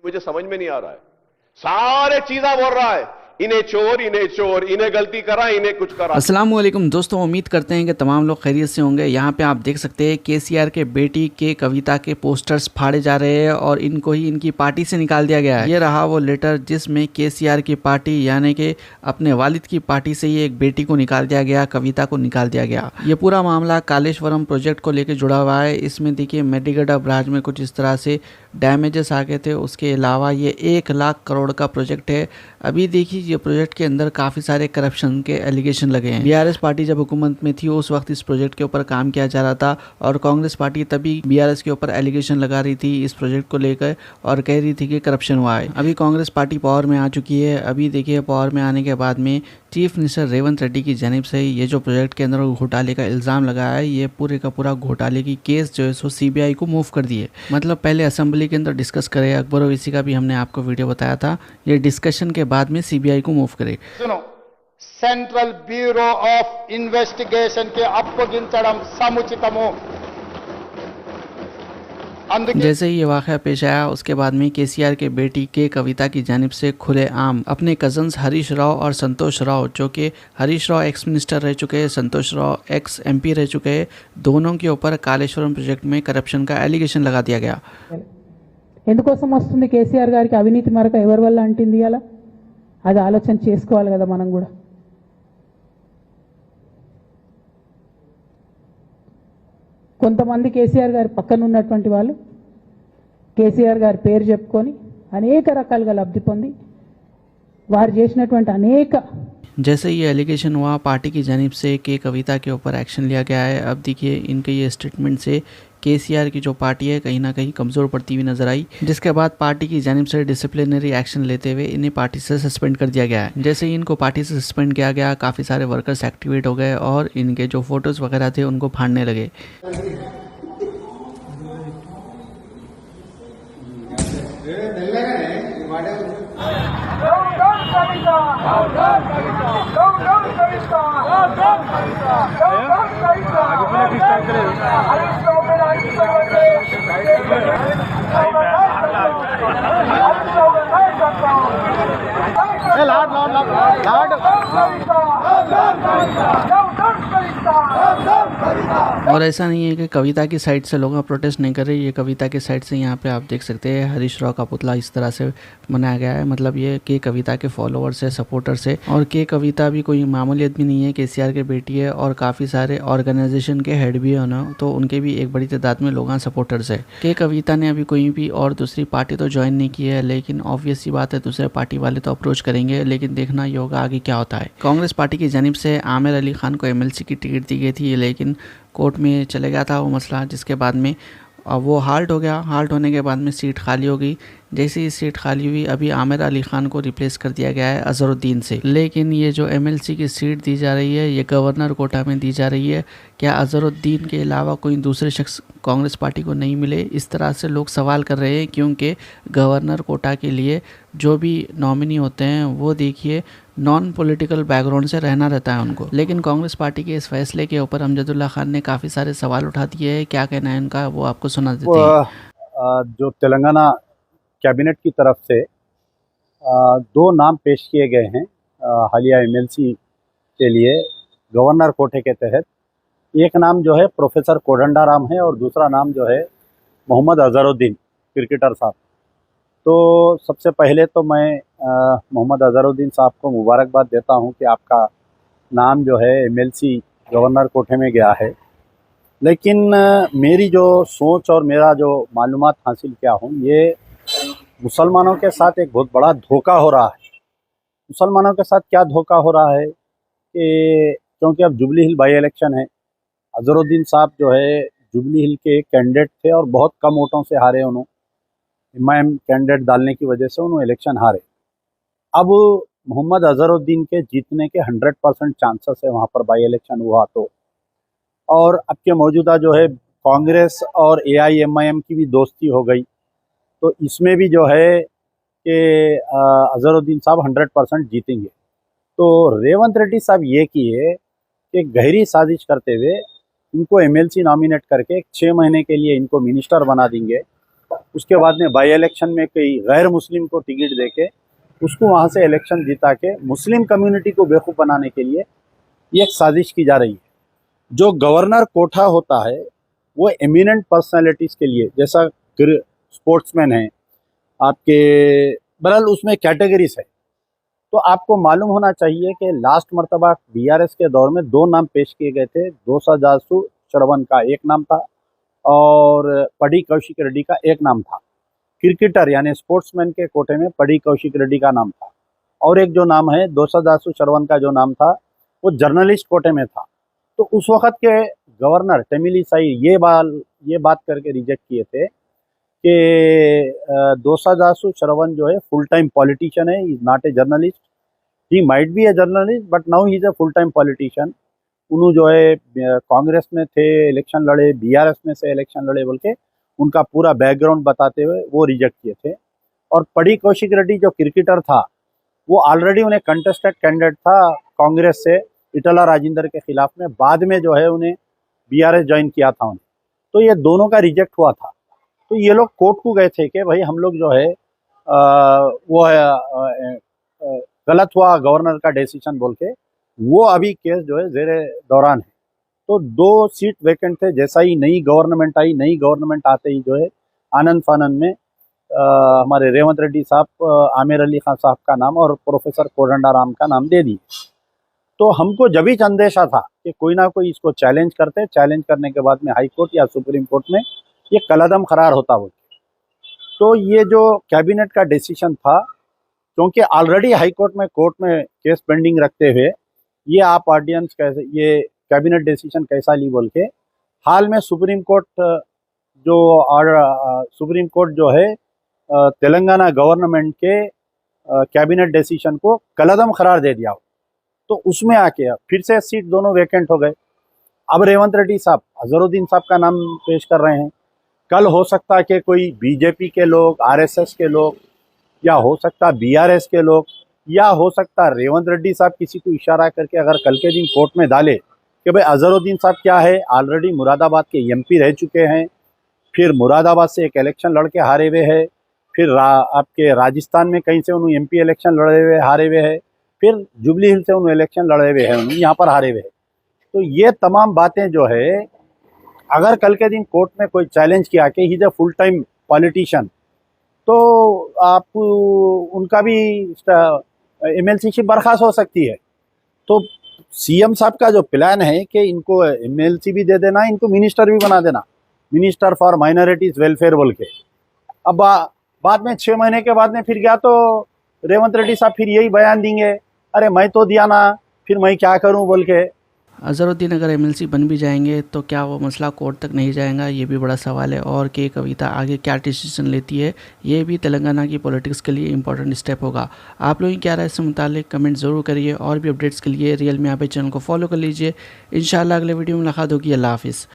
मुझे समझ में नहीं आ रहा है। सारे चीजा बोल रहा है, इन्हें चोर, इन्हें गलती करा, इन्हें कुछ करा। अस्सलाम वालेकुम दोस्तों, उम्मीद करते हैं कि तमाम लोग खैरियत से होंगे। यहाँ पे आप देख सकते हैं केसीआर के बेटी के कविता के पोस्टर्स फाड़े जा रहे हैं और इनको ही इनकी पार्टी से निकाल दिया गया है। ये रहा वो लेटर जिसमें केसीआर की पार्टी यानी कि अपने वालिद की पार्टी से ही एक बेटी को निकाल दिया गया, कविता को निकाल दिया गया। ये पूरा मामला कालेश्वरम प्रोजेक्ट को लेकर जुड़ा हुआ है। इसमें देखिए मेडीगढ़ ब्रांच में कुछ इस तरह से डैमेजेस आ गए थे। उसके अलावा ये 1 लाख करोड़ का प्रोजेक्ट है। अभी देखिए ये प्रोजेक्ट के अंदर काफ़ी सारे करप्शन के एलिगेशन लगे हैं। बीआरएस पार्टी जब हुकूमत में थी उस वक्त इस प्रोजेक्ट के ऊपर काम किया जा रहा था और कांग्रेस पार्टी तभी बीआरएस के ऊपर एलिगेशन लगा रही थी इस प्रोजेक्ट को लेकर और कह रही थी कि करप्शन हुआ है। अभी कांग्रेस पार्टी पावर में आ चुकी है। अभी देखिए पावर में आने के बाद में चीफ मिनिस्टर रेवंत रेड्डी की जानिब से ये जो प्रोजेक्ट के अंदर घोटाले का इल्ज़ाम लगाया है, ये पूरे का पूरा घोटाले की केस जो है सो सीबीआई को मूव कर दिए। मतलब पहले असेंबली के अंदर डिस्कस करे, अकबर ओवैसी का भी हमने आपको वीडियो बताया था, ये डिस्कशन के बाद में सीबीआई को मूव करे। सुनो, सेंट्रल ब्यूरो ऑफ इन्वेस्टिगेशन के अप्पगिंचडम समुचितमो। जैसे ही ये वाक़या पेश आया उसके बाद में केसीआर के बेटी के कविता की जानिब से खुलेआम अपने कजन्स हरीश राव और संतोष राव, जो कि हरीश राव एक्स मिनिस्टर रह चुके हैं, संतोष राव एक्स एमपी रह चुके हैं, दोनों के ऊपर कालेश्वरम प्रोजेक्ट में करप्शन का एलिगेशन लगा दिया गया। ఎందుకోసం వస్తుంది కేసీఆర్ గారికి అవినీతి మరక ఎవరి వల్ల అంటింది అలా? అది ఆలోచన చేసుకోవాలి కదా మనం కూడా. కొంతమంది కేసీఆర్ గారి పక్కన ఉన్నటువంటి వాళ్ళు కేసీఆర్ గారి పేరు చెప్పుకొని అనేక రకాలుగా లబ్ధి పొంది వారు చేసినటువంటి అనేక जैसे ये एलिगेशन हुआ पार्टी की जानिब से कि कविता के ऊपर एक्शन लिया गया है। अब देखिए इनके ये स्टेटमेंट से केसीआर की जो पार्टी है कहीं ना कहीं कमज़ोर पड़ती हुई नजर आई, जिसके बाद पार्टी की जानिब से डिसिप्लिनरी एक्शन लेते हुए इन्हें पार्टी से सस्पेंड कर दिया गया है। जैसे ही इनको पार्टी से सस्पेंड किया गया, काफ़ी सारे वर्कर्स एक्टिवेट हो गए और इनके जो फोटोज़ वगैरह थे उनको फाड़ने लगे। और ऐसा नहीं है कि कविता की साइड से लोग प्रोटेस्ट नहीं कर रहे, ये कविता की साइड से यहाँ पे आप देख सकते हैं हरीश राव का पुतला इस तरह से बनाया गया है। मतलब ये के कविता के फॉलोअर्स है, सपोर्टर्स है और के कविता भी कोई मामूली आदमी नहीं है, केसीआर की बेटी है और काफ़ी सारे ऑर्गेनाइजेशन के हेड भी है ना, तो उनके भी एक बड़ी तादाद में लोग सपोर्टर्स है। के कविता ने अभी कोई भी और दूसरी पार्टी तो ज्वाइन नहीं की है, लेकिन ऑब्वियस सी बात है दूसरे पार्टी वाले तो अप्रोच करेंगे, लेकिन देखना ये होगा आगे क्या होता है। कांग्रेस पार्टी की जानिब से आमिर अली खान को एमएलसी की टिकट दी गई थी, लेकिन कोर्ट में चले गया था वो मसला, जिसके बाद में वो हाल्ट हो गया। हाल्ट होने के बाद में सीट खाली हो गई। जैसे ही सीट खाली हुई अभी आमिर अली खान को रिप्लेस कर दिया गया है अजहरुद्दीन से। लेकिन ये जो एमएलसी की सीट दी जा रही है ये गवर्नर कोटा में दी जा रही है। क्या अजहरुद्दीन के अलावा कोई दूसरे शख्स कांग्रेस पार्टी को नहीं मिले? इस तरह से लोग सवाल कर रहे हैं, क्योंकि गवर्नर कोटा के लिए जो भी नॉमिनी होते हैं वो देखिए नॉन पॉलिटिकल बैकग्राउंड से रहना रहता है उनको। लेकिन कांग्रेस पार्टी के इस फैसले के ऊपर अमजदुल्ला खान ने काफ़ी सारे सवाल उठा दिए हैं। क्या कहना है इनका वो आपको सुना देते हैं। जो तेलंगाना कैबिनेट की तरफ से 2 नाम पेश किए गए हैं हालिया एमएलसी के लिए गवर्नर कोटे के तहत। एक नाम जो है प्रोफेसर कोदंडाराम है और दूसरा नाम जो है मोहम्मद अजहरुद्दीन, क्रिकेटर साहब। तो सबसे पहले तो मैं मोहम्मद अजहरुद्दीन साहब को मुबारकबाद देता हूं कि आपका नाम जो है एमएलसी गवर्नर कोटे में गया है। लेकिन मेरी जो सोच और मेरा जो मालूमात हासिल किया हूँ, ये मुसलमानों के साथ एक बहुत बड़ा धोखा हो रहा है। मुसलमानों के साथ क्या धोखा हो रहा है कि क्योंकि अब जुबली हिल बाई इलेक्शन है, अजहरुद्दीन साहब जो है जुबली हिल के कैंडिडेट थे और बहुत कम वोटों से हारे। उन्होंने एमआईएम कैंडिडेट डालने की वजह से उन्होंने इलेक्शन हारे। अब मोहम्मद अजहरुद्दीन के जीतने के 100% चांसेस है वहाँ पर बाई इलेक्शन हुआ तो। और अब के मौजूदा जो है कांग्रेस और एआईएमआईएम की भी दोस्ती हो गई, तो इसमें भी जो है कि अजहरुद्दीन साहब 100% जीतेंगे। तो रेवंत रेड्डी साहब ये किए कि गहरी साजिश करते हुए इनको एमएलसी नॉमिनेट करके 6 महीने के लिए इनको मिनिस्टर बना देंगे उसके बाद में बाई इलेक्शन में कई गैर मुस्लिम को टिकट देके उसको वहाँ से इलेक्शन जिता के मुस्लिम कम्युनिटी को बेवकूफ़ बनाने के लिए ये एक साजिश की जा रही है। जो गवर्नर कोठा होता है वो एमिनेंट पर्सनालिटीज़ के लिए, जैसा स्पोर्ट्समैन है आपके, बहरहाल उसमें कैटेगरीज है। तो आपको मालूम होना चाहिए कि लास्ट मरतबा बीआरएस के दौर में 2 नाम पेश किए गए थे। दोसा जासू चढ़वन का एक नाम था और पढ़ी कौशिक रेड्डी का एक नाम था। क्रिकेटर यानी स्पोर्ट्समैन के कोटे में पढ़ी कौशिक रेड्डी का नाम था और एक जो नाम है दोसा जासू चढ़वन का जो नाम था वो जर्नलिस्ट कोटे में था। तो उस वक़्त के गवर्नर तमिलिसाई ये बात करके रिजेक्ट किए थे कि दोसा जासू चढ़वन जो है फुल टाइम पॉलिटिशियन है, is not a journalist, he might be a journalist but now he is a full time politician. उन्होंने जो है कांग्रेस में थे, इलेक्शन लड़े, बीआरएस में से इलेक्शन लड़े बोल के उनका पूरा बैकग्राउंड बताते हुए वो रिजेक्ट किए थे। और पढ़ी कौशिक रेड्डी जो क्रिकेटर था वो ऑलरेडी उन्हें कंटेस्टेड कैंडिडेट था कांग्रेस से इटला राजेंद्र के खिलाफ में, बाद में जो है उन्हें बीआरएस ज्वाइन किया था उन्हें। तो ये दोनों का रिजेक्ट हुआ था। तो ये लोग कोर्ट को गए थे कि भाई हम लोग जो है गलत हुआ गवर्नर का डिसीजन बोल के, वो अभी केस जो है ज़ेरे दौरान है। तो 2 सीट वैकेंट थे। जैसा ही नई गवर्नमेंट आई, नई गवर्नमेंट आते ही जो है आनंद फानंद में हमारे रेवंत रेड्डी साहब, आमिर अली खान साहब का नाम और प्रोफेसर कोदंडाराम का नाम दे दिए। तो हमको जब ही अंदेशा था कि कोई ना कोई इसको चैलेंज करते, चैलेंज करने के बाद में हाई कोर्ट या सुप्रीम कोर्ट में ये कलअदम करार होता हो। तो ये जो कैबिनेट का डिसीजन था, क्योंकि ऑलरेडी हाई कोर्ट में केस पेंडिंग रखते हुए ये आप ऑडियंस कैसे ये कैबिनेट डिसीजन कैसा ली बोल के, हाल में सुप्रीम कोर्ट जो है तेलंगाना गवर्नमेंट के कैबिनेट डिसीजन को कलअदम करार दे दिया। तो उसमें आके फिर से सीट दोनों वैकेंट हो गए। अब रेवंत रेड्डी साहब अजहरुद्दीन साहब का नाम पेश कर रहे हैं। कल हो सकता है कि कोई बीजेपी के लोग, आरएसएस के लोग, या हो सकता बीआरएस के लोग, या हो सकता रेवंत रेड्डी साहब किसी को इशारा करके अगर कल के दिन कोर्ट में डाले कि भाई अजहरुद्दीन साहब क्या है, ऑलरेडी मुरादाबाद के एमपी रह चुके हैं, फिर मुरादाबाद से एक इलेक्शन लड़के हारे हुए हैं, फिर आपके राजस्थान में कहीं से उन्होंने एमपी इलेक्शन लड़े हुए हारे हुए हैं, फिर जुबली हिल से उन्होंने इलेक्शन लड़े हुए हैं, यहाँ पर हारे हुए हैं। तो ये तमाम बातें जो है अगर कल के दिन कोर्ट में कोई चैलेंज किया कि he is a full time politician, तो आप उनका भी एमएलसी बर्खास्त हो सकती है। तो सीएम साहब का जो प्लान है कि इनको एमएलसी भी दे देना, इनको मिनिस्टर भी बना देना, मिनिस्टर फॉर माइनॉरिटीज वेलफेयर बोल के। अब बाद में 6 महीने के बाद में फिर गया तो रेवंत रेड्डी साहब फिर यही बयान देंगे, अरे मैं तो दिया ना, फिर मैं क्या करूं बोल के। अजहरुद्दीन अगर एमएलसी बन भी जाएंगे तो क्या वो मसला कोर्ट तक नहीं जाएगा, ये भी बड़ा सवाल है। और के कविता आगे क्या डिसीजन लेती है, ये भी तेलंगाना की पॉलिटिक्स के लिए इंपॉर्टेंट स्टेप होगा। आप लोगों की क्या राय इससे मुतालिक कमेंट ज़रूर करिए और भी अपडेट्स के लिए रियल में यहाँ पे चैनल को फॉलो कर लीजिए। इंशाल्लाह अगले वीडियो में मुलाकात होगी। अल्लाह हाफिज़।